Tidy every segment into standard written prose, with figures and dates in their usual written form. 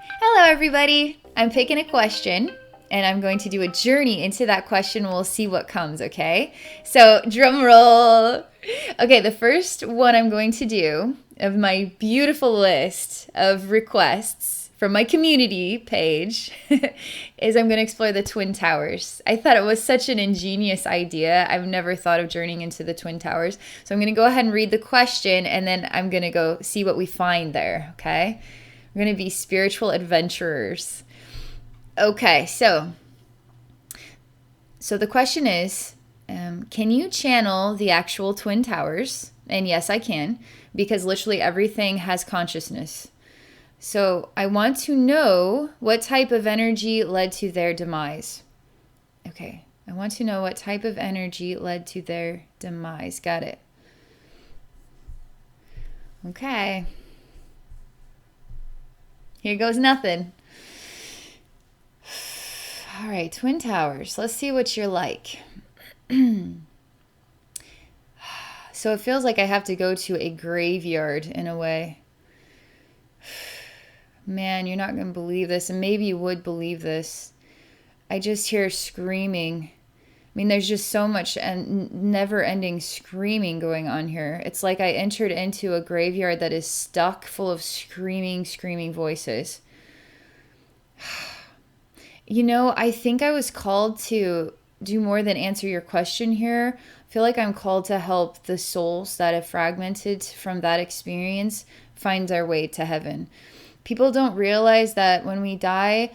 Hello, everybody. I'm picking a question and I'm going to do a journey into that question. We'll see what comes, okay? So, drum roll. Okay, the first one I'm going to do of my beautiful list of requests from my community page is I'm going to explore the Twin Towers. I thought it was such an ingenious idea. I've never thought of journeying into the Twin Towers. So, I'm going to go ahead and read the question and then I'm going to go see what we find there, okay? We're going to be spiritual adventurers. Okay, so the question is, can you channel the actual Twin Towers? And yes, I can, because literally everything has consciousness. So I want to know what type of energy led to their demise. Okay, I want to know what type of energy led to their demise. Got it. Okay. Here goes nothing. All right, Twin Towers. Let's see what you're like. So it feels like I have to go to a graveyard in a way. Man, you're not going to believe this, and maybe you would believe this. I just hear screaming. I mean, there's just so much and never-ending screaming going on here. It's like I entered into a graveyard that is stuck full of screaming voices. You know, I think I was called to do more than answer your question here. I feel like I'm called to help the souls that have fragmented from that experience find their way to heaven. People don't realize that when we die,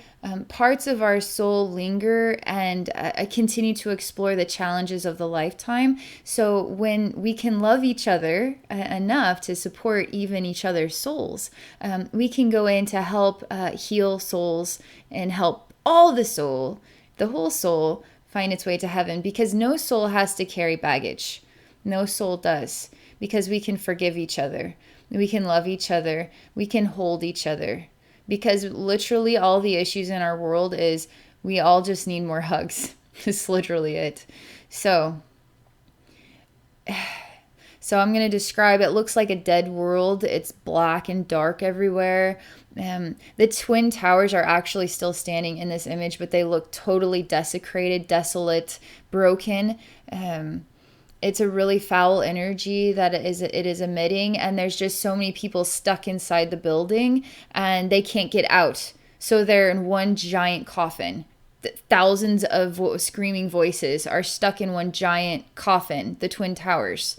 parts of our soul linger and continue to explore the challenges of the lifetime. So when we can love each other enough to support even each other's souls, we can go in to help heal souls and help all the whole soul, find its way to heaven, because no soul has to carry baggage. No soul does, because we can forgive each other. We can love each other. We can hold each other. Because literally all the issues in our world is we all just need more hugs. It's literally it. So I'm going to describe, it looks like a dead world. It's black and dark everywhere. The Twin Towers are actually still standing in this image, but they look totally desecrated, desolate, broken. It's a really foul energy that it is emitting, and there's just so many people stuck inside the building and they can't get out. So they're in one giant coffin. Thousands of screaming voices are stuck in one giant coffin, the Twin Towers.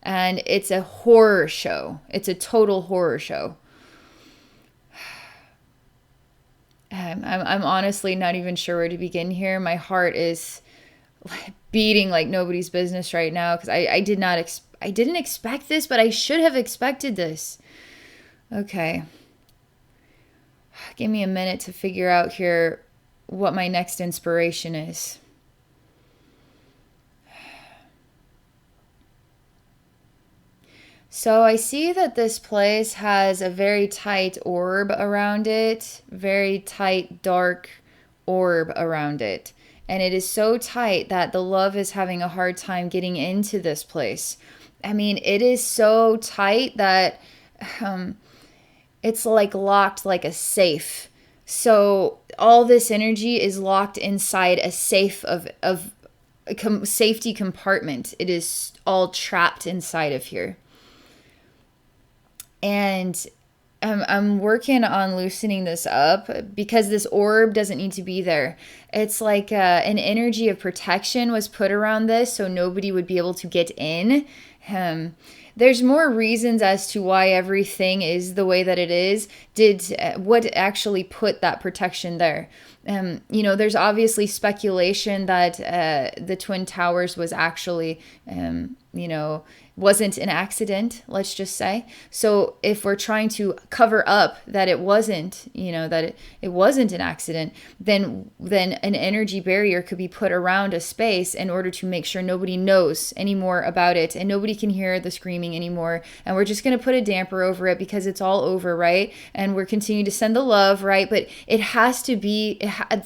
And it's a horror show. It's a total horror show. I'm honestly not even sure where to begin here. My heart is beating like nobody's business right now because I didn't expect this, but I should have expected this. Okay. Give me a minute to figure out here what my next inspiration is. So I see that this place has a very tight orb around it, very tight, dark orb around it. And it is so tight that the love is having a hard time getting into this place. I mean, it is so tight that it's like locked like a safe. So all this energy is locked inside a safe of a safety compartment. It is all trapped inside of here. And I'm working on loosening this up because this orb doesn't need to be there. It's like an energy of protection was put around this so nobody would be able to get in. There's more reasons as to why everything is the way that it is. What actually put that protection there? There's obviously speculation that the Twin Towers was actually, wasn't an accident, let's just say. So if we're trying to cover up that it wasn't, that it wasn't an accident, then an energy barrier could be put around a space in order to make sure nobody knows anymore about it and nobody can hear the screaming anymore. And we're just going to put a damper over it because it's all over, right? And we're continuing to send the love, right? But it has to be,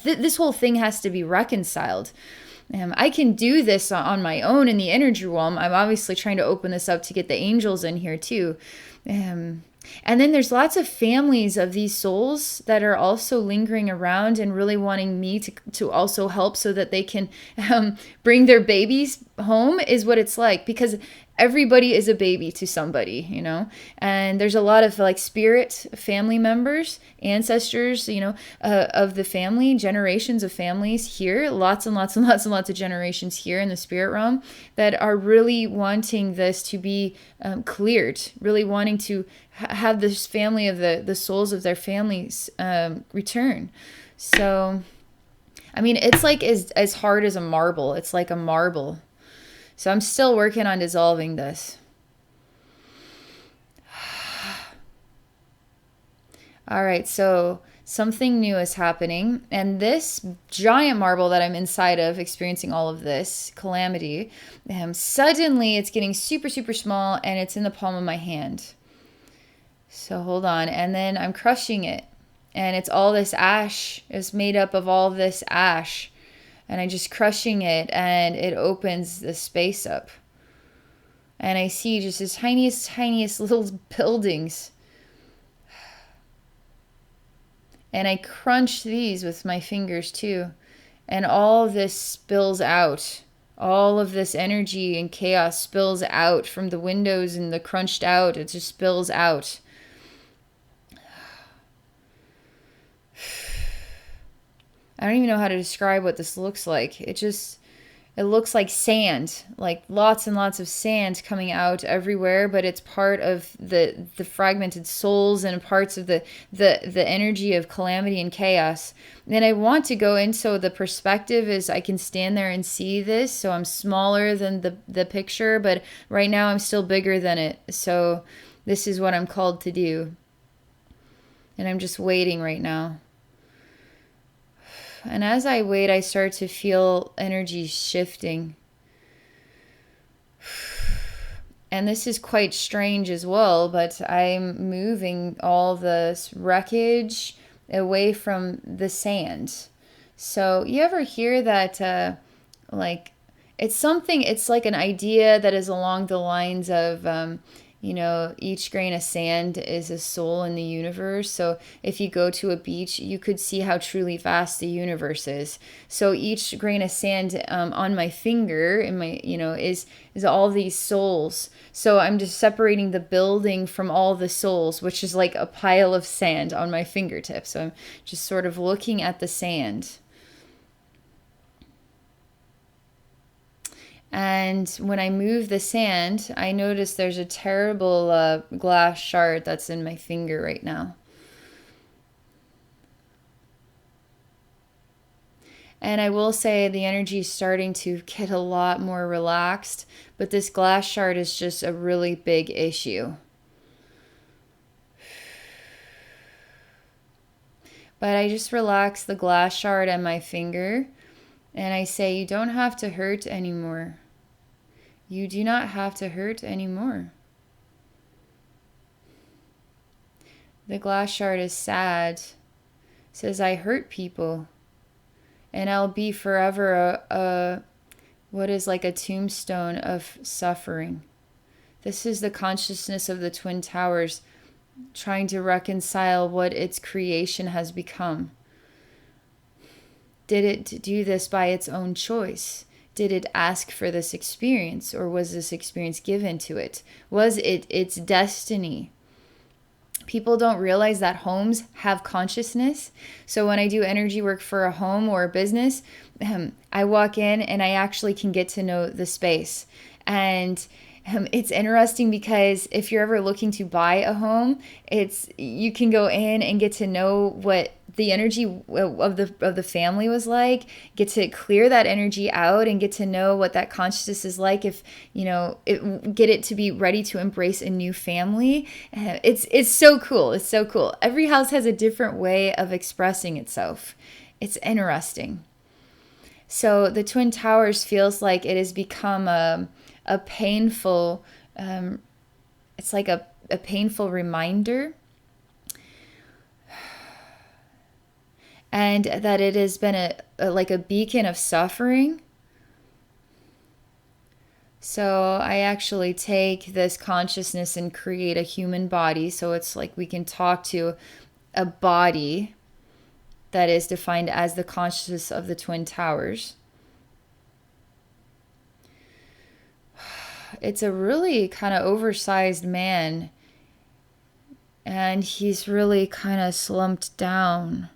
this whole thing has to be reconciled. I can do this on my own in the energy realm. I'm obviously trying to open this up to get the angels in here too. And then there's lots of families of these souls that are also lingering around and really wanting me to also help so that they can bring their babies home, is what it's like. Because everybody is a baby to somebody, you know? And there's a lot of like spirit family members, ancestors, you know, of the family, generations of families here, lots and lots and lots and lots of generations here in the spirit realm that are really wanting this to be cleared, really wanting to have this family of the souls of their families return. So, I mean, it's like as hard as a marble. It's like a marble. So I'm still working on dissolving this. All right, so something new is happening. And this giant marble that I'm inside of, experiencing all of this calamity, suddenly it's getting super, super small and it's in the palm of my hand. So hold on. And then I'm crushing it. And it's all this ash. It's made up of all this ash. And I'm just crushing it, and it opens the space up. And I see just the tiniest, tiniest little buildings. And I crunch these with my fingers too. And all this spills out. All of this energy and chaos spills out from the windows and the crunched out. It just spills out. I don't even know how to describe what this looks like. It looks like sand, like lots and lots of sand coming out everywhere, but it's part of the fragmented souls and parts of the energy of calamity and chaos. And I want to go in so the perspective is I can stand there and see this, so I'm smaller than the picture, but right now I'm still bigger than it. So this is what I'm called to do. And I'm just waiting right now. And as I wait, I start to feel energy shifting. And this is quite strange as well, but I'm moving all this wreckage away from the sand. So you ever hear that, like, it's like an idea that is along the lines of, you know, each grain of sand is a soul in the universe. So if you go to a beach, you could see how truly vast the universe is. So each grain of sand on my finger, in my, you know, is all these souls. So I'm just separating the building from all the souls, which is like a pile of sand on my fingertips. So I'm just sort of looking at the sand. And when I move the sand, I notice there's a terrible glass shard that's in my finger right now. And I will say the energy is starting to get a lot more relaxed, but this glass shard is just a really big issue. But I just relax the glass shard on my finger, and I say, you don't have to hurt anymore. You do not have to hurt anymore. The glass shard is sad. It says, I hurt people. And I'll be forever what is like a tombstone of suffering. This is the consciousness of the Twin Towers trying to reconcile what its creation has become. Did it do this by its own choice? Did it ask for this experience, or was this experience given to it? Was it its destiny? People don't realize that homes have consciousness. So when I do energy work for a home or a business, I walk in and I actually can get to know the space. And it's interesting because if you're ever looking to buy a home, you can go in and get to know what the energy of the family was like, get to clear that energy out and get to know what that consciousness is like if, you know, get it to be ready to embrace a new family. It's so cool. It's so cool. Every house has a different way of expressing itself. It's interesting. So the Twin Towers feels like it has become a painful, it's like a painful reminder. And that it has been like a beacon of suffering So I actually take this consciousness and create a human body. So it's like we can talk to a body that is defined as the consciousness of the Twin Towers. It's a really kind of oversized man, and he's really kind of slumped down.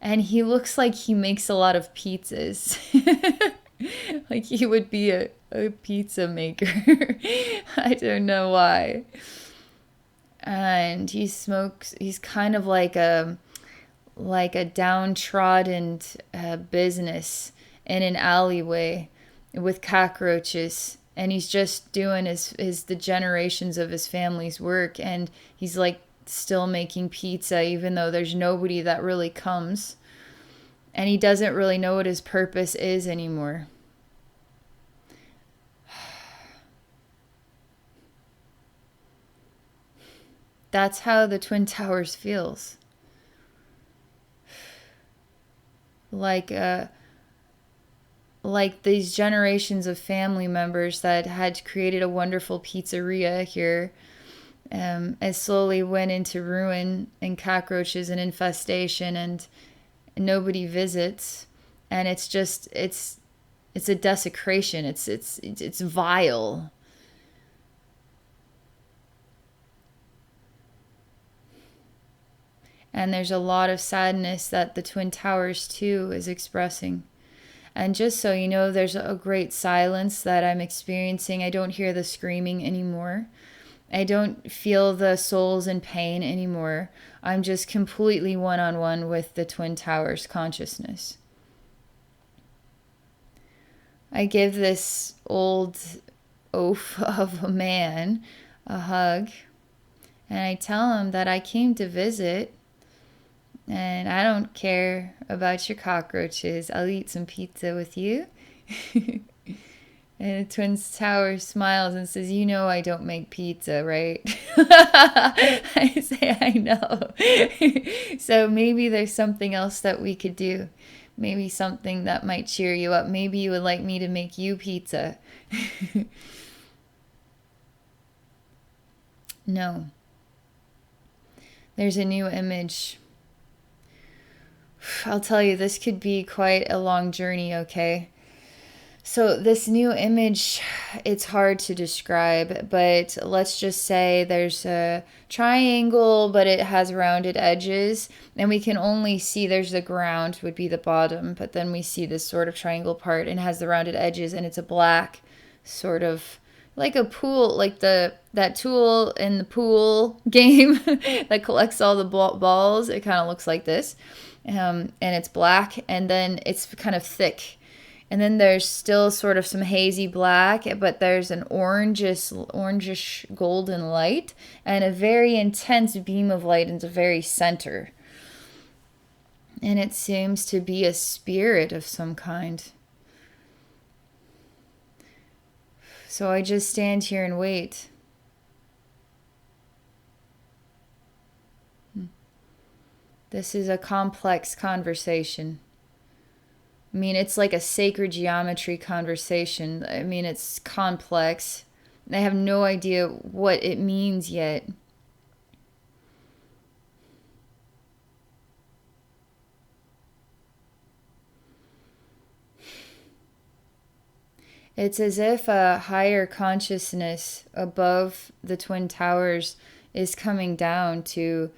And he looks like he makes a lot of pizzas. Like he would be a pizza maker. I don't know why. And he smokes, he's kind of like a downtrodden business in an alleyway with cockroaches, and he's just doing his the generations of his family's work, and he's like still making pizza even though there's nobody that really comes, and he doesn't really know what his purpose is anymore. That's how the Twin Towers feels. Like like these generations of family members that had created a wonderful pizzeria here, it slowly went into ruin and cockroaches and infestation, and nobody visits, and it's just it's a desecration. It's vile. And there's a lot of sadness that the Twin Towers too is expressing. And just so you know, there's a great silence that I'm experiencing. I don't hear the screaming anymore. I don't feel the souls in pain anymore. I'm just completely one-on-one with the Twin Towers consciousness. I give this old oaf of a man a hug, and I tell him that I came to visit, and I don't care about your cockroaches. I'll eat some pizza with you. And the Twin Tower smiles and says, "You know I don't make pizza, right?" I say, "I know." So maybe there's something else that we could do. Maybe something that might cheer you up. Maybe you would like me to make you pizza. No. There's a new image. I'll tell you, this could be quite a long journey, okay? So this new image, it's hard to describe, but let's just say there's a triangle, but it has rounded edges, and we can only see there's the ground would be the bottom, but then we see this sort of triangle part and it has the rounded edges, and it's a black sort of like a pool, like that tool in the pool game that collects all the balls. It kind of looks like this, and it's black, and then it's kind of thick. And then there's still sort of some hazy black, but there's an orangish golden light and a very intense beam of light in the very center. And it seems to be a spirit of some kind. So I just stand here and wait. This is a complex conversation. I mean, it's like a sacred geometry conversation. I mean, it's complex. I have no idea what it means yet. It's as if a higher consciousness above the Twin Towers is coming down to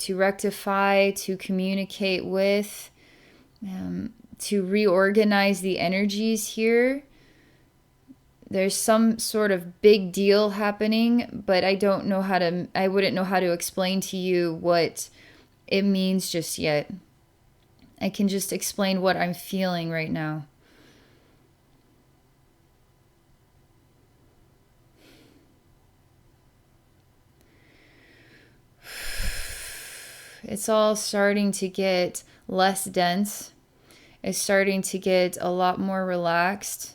rectify, to communicate with, to reorganize the energies here. There's some sort of big deal happening, but I wouldn't know how to explain to you what it means just yet. I can just explain what I'm feeling right now. It's all starting to get less dense. It's starting to get a lot more relaxed.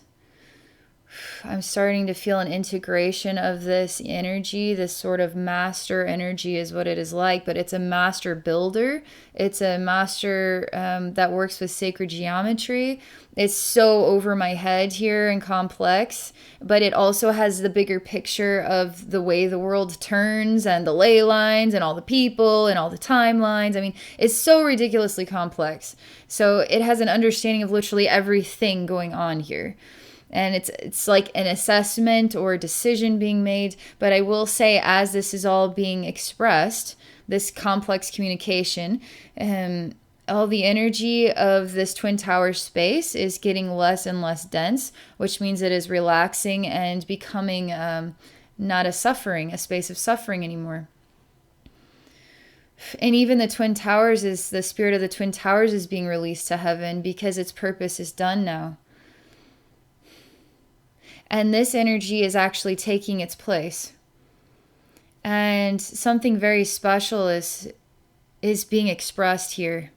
I'm starting to feel an integration of this energy. This sort of master energy is what it is like, but it's a master builder. It's a master that works with sacred geometry. It's so over my head here and complex, but it also has the bigger picture of the way the world turns and the ley lines and all the people and all the timelines. I mean, it's so ridiculously complex. So it has an understanding of literally everything going on here. And it's like an assessment or a decision being made. But I will say, as this is all being expressed, this complex communication, all the energy of this Twin Tower space is getting less and less dense, which means it is relaxing and becoming not a space of suffering anymore. And even the Twin Towers the spirit of the Twin Towers is being released to heaven because its purpose is done now. And this energy is actually taking its place. And something very special is being expressed here.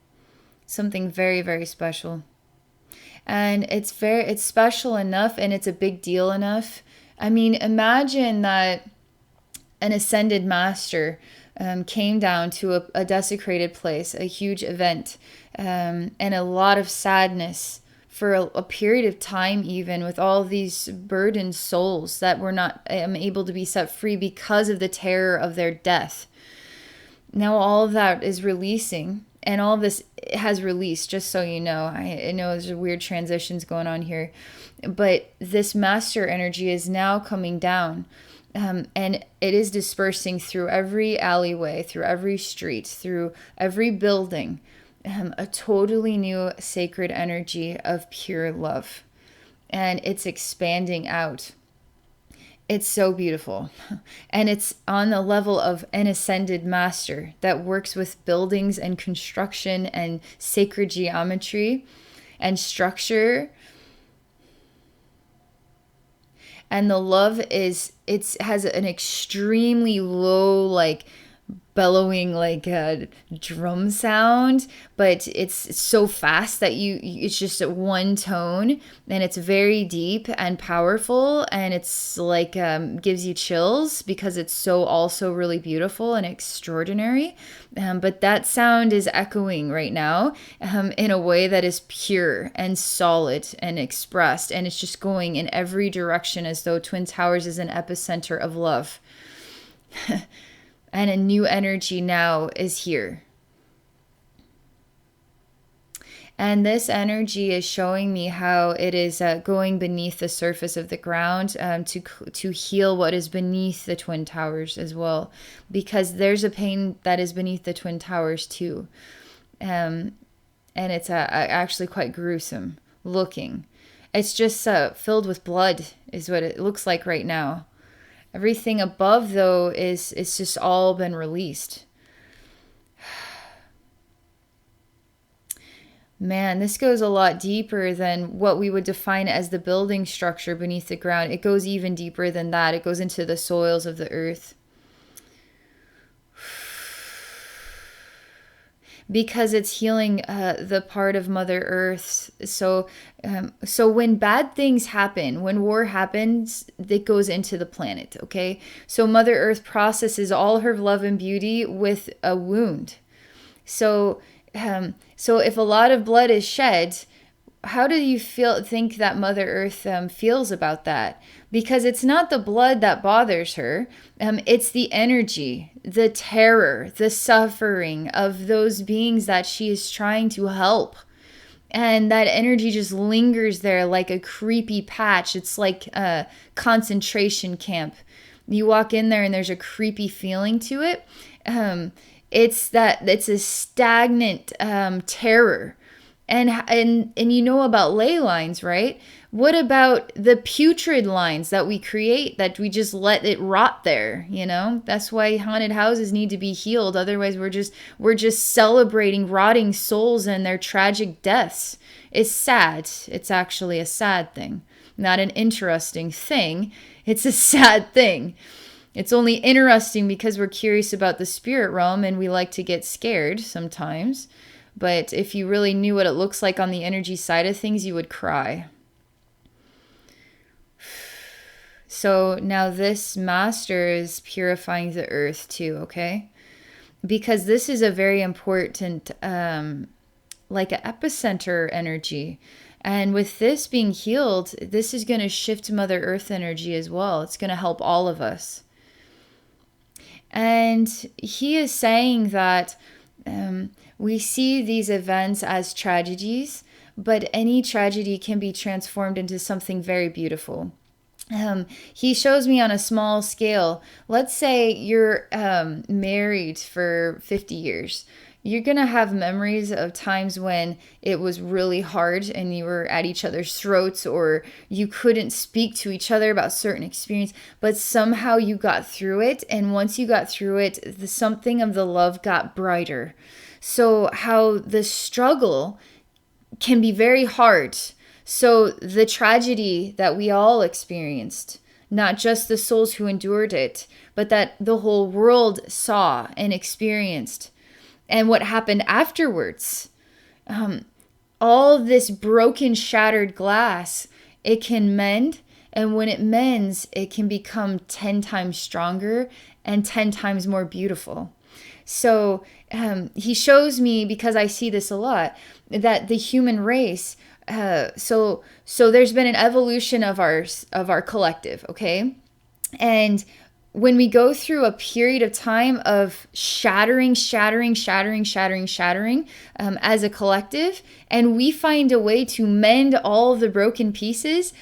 Something very, very special. And it's special enough, and it's a big deal enough. I mean, imagine that an ascended master came down to a desecrated place, a huge event, and a lot of sadness for a period of time, even with all these burdened souls that were not able to be set free because of the terror of their death. Now all of that is releasing, and all of this has released, just so you know. I know there's weird transitions going on here, but this master energy is now coming down, and it is dispersing through every alleyway, through every street, through every building. A totally new sacred energy of pure love, and it's expanding out. It's so beautiful, and it's on the level of an ascended master that works with buildings and construction and sacred geometry and structure. And the love has an extremely low, like bellowing, like a drum sound, but it's so fast that it's just at one tone, and it's very deep and powerful, and it's like gives you chills because it's so also really beautiful and extraordinary. But that sound is echoing right now in a way that is pure and solid and expressed, and it's just going in every direction as though Twin Towers is an epicenter of love. And a new energy now is here. And this energy is showing me how it is going beneath the surface of the ground to heal what is beneath the Twin Towers as well. Because there's a pain that is beneath the Twin Towers too. And it's actually quite gruesome looking. It's just filled with blood is what it looks like right now. Everything above, though, it's just all been released. Man, this goes a lot deeper than what we would define as the building structure beneath the ground. It goes even deeper than that. It goes into the soils of the earth. Because it's healing the part of Mother Earth. So when bad things happen, when war happens, it goes into the planet, okay? So Mother Earth processes all her love and beauty with a wound. So if a lot of blood is shed, how do you think that Mother Earth feels about that? Because it's not the blood that bothers her. It's the energy, the terror, the suffering of those beings that she is trying to help. And that energy just lingers there like a creepy patch. It's like a concentration camp. You walk in there and there's a creepy feeling to it. It's a stagnant terror. And you know about ley lines, right? What about the putrid lines that we create, that we just let it rot there, you know? That's why haunted houses need to be healed. Otherwise, we're just celebrating rotting souls and their tragic deaths. It's sad. It's actually a sad thing. Not an interesting thing. It's a sad thing. It's only interesting because we're curious about the spirit realm and we like to get scared sometimes. But if you really knew what it looks like on the energy side of things, you would cry. So now this master is purifying the earth too, okay? Because this is a very important, like an epicenter energy. And with this being healed, this is going to shift Mother Earth energy as well. It's going to help all of us. And he is saying that we see these events as tragedies, but any tragedy can be transformed into something very beautiful. He shows me on a small scale. Let's say you're married for 50 years. You're going to have memories of times when it was really hard and you were at each other's throats, or you couldn't speak to each other about certain experience, but somehow you got through it. And once you got through it, something of the love got brighter. So how the struggle can be very hard. So the tragedy that we all experienced, not just the souls who endured it, but that the whole world saw and experienced, and what happened afterwards, all this broken, shattered glass, it can mend. And when it mends, it can become 10 times stronger and 10 times more beautiful. So he shows me, because I see this a lot, that the human race, so there's been an evolution of our collective, okay? And when we go through a period of time of shattering as a collective, and we find a way to mend all of the broken pieces,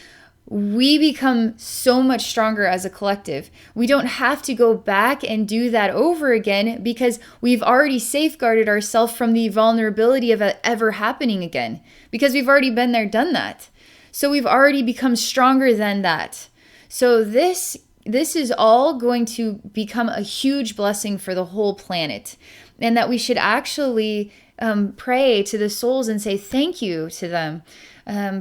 we become so much stronger as a collective. We don't have to go back and do that over again, because we've already safeguarded ourselves from the vulnerability of it ever happening again, because we've already been there, done that. So we've already become stronger than that. So this is all going to become a huge blessing for the whole planet, and that we should actually pray to the souls and say thank you to them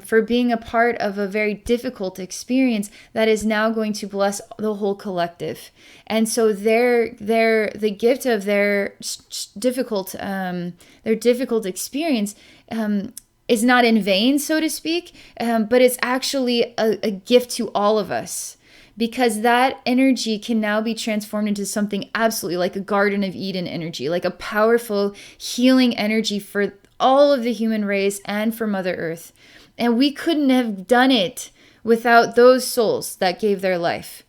for being a part of a very difficult experience that is now going to bless the whole collective. And so the gift of their difficult experience is not in vain, so to speak, but it's actually a gift to all of us. Because that energy can now be transformed into something absolutely like a Garden of Eden energy, like a powerful healing energy for all of the human race and for Mother Earth. And we couldn't have done it without those souls that gave their life.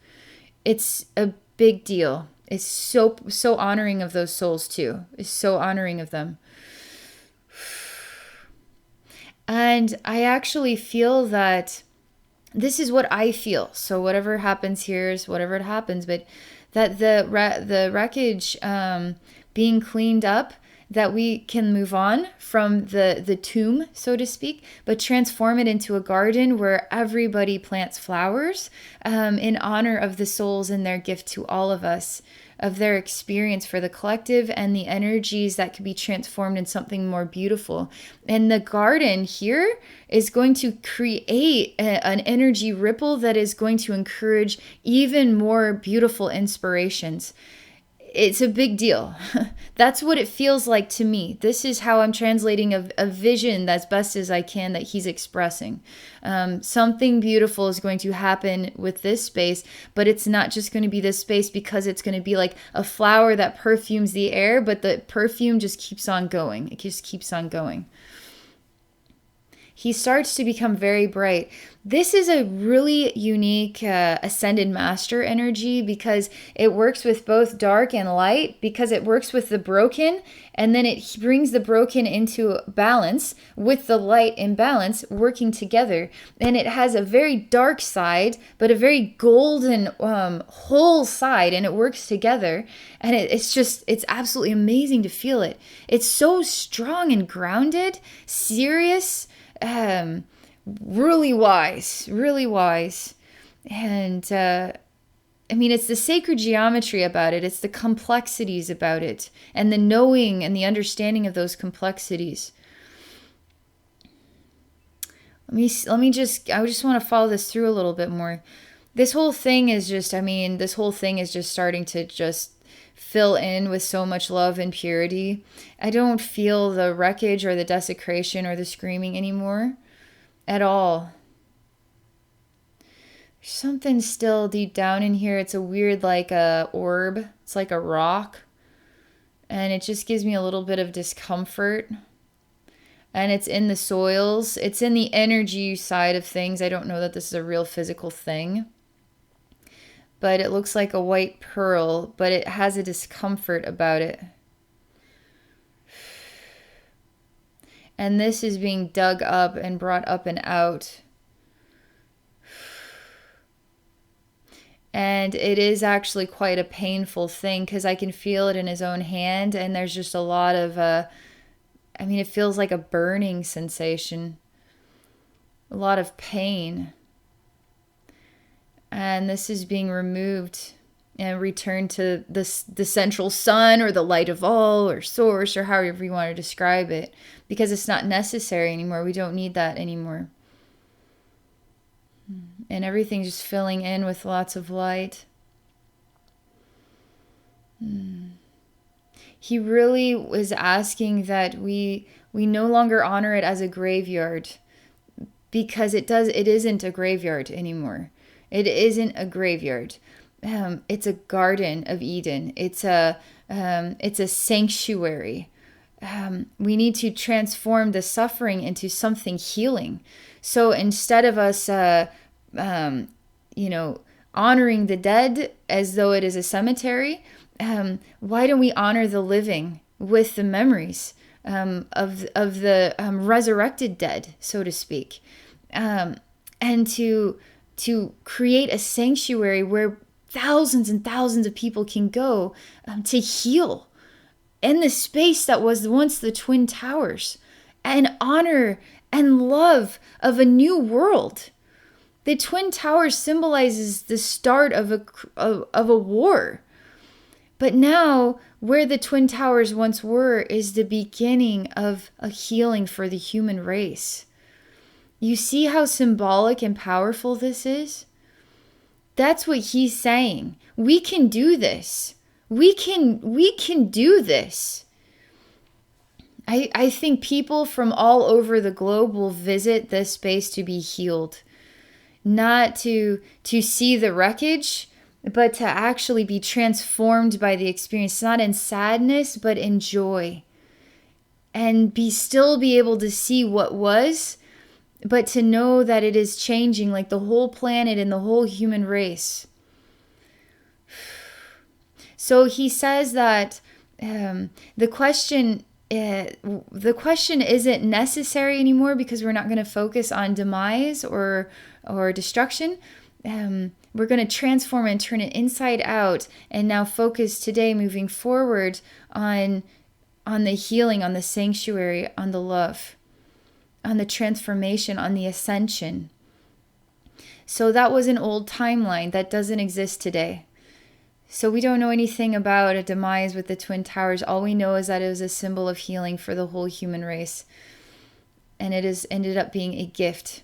It's a big deal. It's so honoring of those souls too. It's so honoring of them. And I actually feel that this is what I feel. So whatever happens here is whatever it happens. But that the wreckage being cleaned up, that we can move on from the tomb, so to speak, but transform it into a garden where everybody plants flowers in honor of the souls and their gift to all of us, of their experience for the collective, and the energies that could be transformed in something more beautiful. And the garden here is going to create an energy ripple that is going to encourage even more beautiful inspirations. It's a big deal. That's what it feels like to me. This is how I'm translating a vision as best as I can that he's expressing. Something beautiful is going to happen with this space, but it's not just going to be this space because it's going to be like a flower that perfumes the air, but the perfume just keeps on going. It just keeps on going. He starts to become very bright. This is a really unique ascended master energy, because it works with both dark and light, because it works with the broken, and then it brings the broken into balance with the light in balance, working together. And it has a very dark side, but a very golden whole side, and it works together. And it's absolutely amazing to feel it. It's so strong and grounded, Sirius. Really wise. And I mean, it's the sacred geometry about it. It's the complexities about it, and the knowing and the understanding of those complexities. I just want to follow this through a little bit more. This whole thing is just starting to just fill in with so much love and purity. I don't feel the wreckage or the desecration or the screaming anymore at all. Something still deep down in here. It's a weird, like a orb. It's like a rock. And it just gives me a little bit of discomfort. And it's in the soils. It's in the energy side of things. I don't know that this is a real physical thing. But it looks like a white pearl, but it has a discomfort about it. And this is being dug up and brought up and out. And it is actually quite a painful thing because I can feel it in his own hand. And there's just a lot of, it feels like a burning sensation. A lot of pain. And this is being removed and returned to the central sun or the light of all or source or however you want to describe it. Because it's not necessary anymore. We don't need that anymore. And everything just filling in with lots of light. He really was asking that we no longer honor it as a graveyard, because it isn't a graveyard anymore. It isn't a graveyard. It's a garden of Eden. It's a sanctuary. We need to transform the suffering into something healing. So instead of us honoring the dead as though it is a cemetery, why don't we honor the living with the memories of the resurrected dead, so to speak, and to create a sanctuary where thousands and thousands of people can go to heal in the space that was once the Twin Towers, and honor and love of a new world. The Twin Towers symbolizes the start of a war. But now, where the Twin Towers once were is the beginning of a healing for the human race. You see how symbolic and powerful this is? That's what he's saying. We can do this. We can do this. I think people from all over the globe will visit this space to be healed. Not to see the wreckage, but to actually be transformed by the experience, not in sadness, but in joy. And still be able to see what was, but to know that it is changing, like the whole planet and the whole human race. So he says that the question isn't necessary anymore, because we're not going to focus on demise or destruction. We're going to transform and turn it inside out, and now focus today, moving forward, on the healing, on the sanctuary, on the love, on the transformation, on the ascension. So that was an old timeline that doesn't exist today. So we don't know anything about a demise with the Twin Towers. All we know is that it was a symbol of healing for the whole human race. And it has ended up being a gift.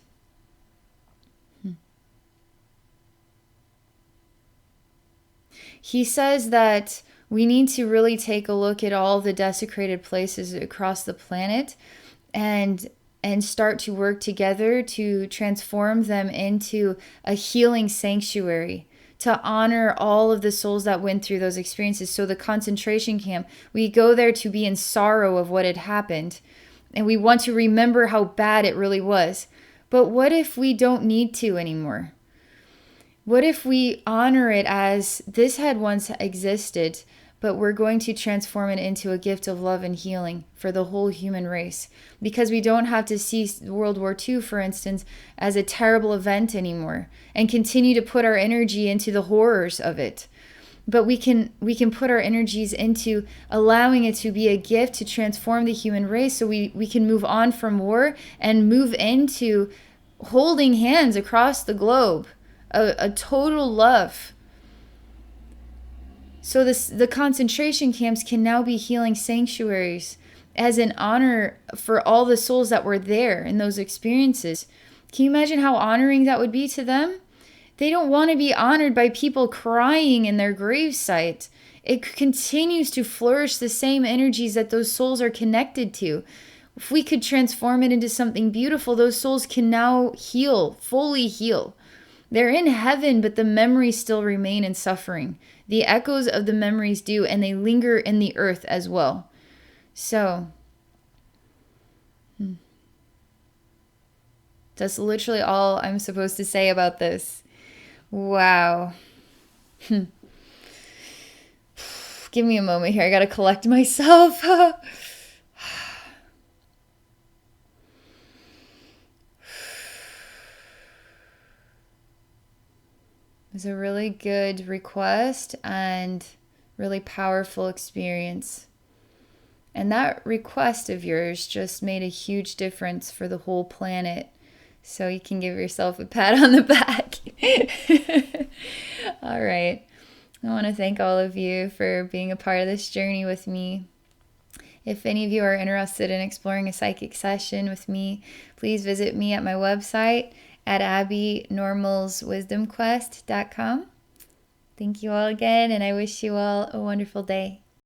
He says that we need to really take a look at all the desecrated places across the planet and start to work together to transform them into a healing sanctuary, to honor all of the souls that went through those experiences. So the concentration camp, we go there to be in sorrow of what had happened, and we want to remember how bad it really was. But what if we don't need to anymore? What if we honor it as this had once existed, but we're going to transform it into a gift of love and healing for the whole human race? Because we don't have to see World War II, for instance, as a terrible event anymore and continue to put our energy into the horrors of it. But we can put our energies into allowing it to be a gift to transform the human race, so we can move on from war and move into holding hands across the globe, a total love. So the concentration camps can now be healing sanctuaries as an honor for all the souls that were there in those experiences. Can you imagine how honoring that would be to them? They don't want to be honored by people crying in their gravesite. It continues to flourish the same energies that those souls are connected to. If we could transform it into something beautiful, those souls can now heal, fully heal. They're in heaven, but the memories still remain in suffering. The echoes of the memories do, and they linger in the earth as well. So, that's literally all I'm supposed to say about this. Wow. Give me a moment here. I gotta collect myself. It's a really good request and really powerful experience. And that request of yours just made a huge difference for the whole planet. So you can give yourself a pat on the back. All right. I want to thank all of you for being a part of this journey with me. If any of you are interested in exploring a psychic session with me, please visit me at my website at abbeynormalswisdomquest.com. Thank you all again, and I wish you all a wonderful day.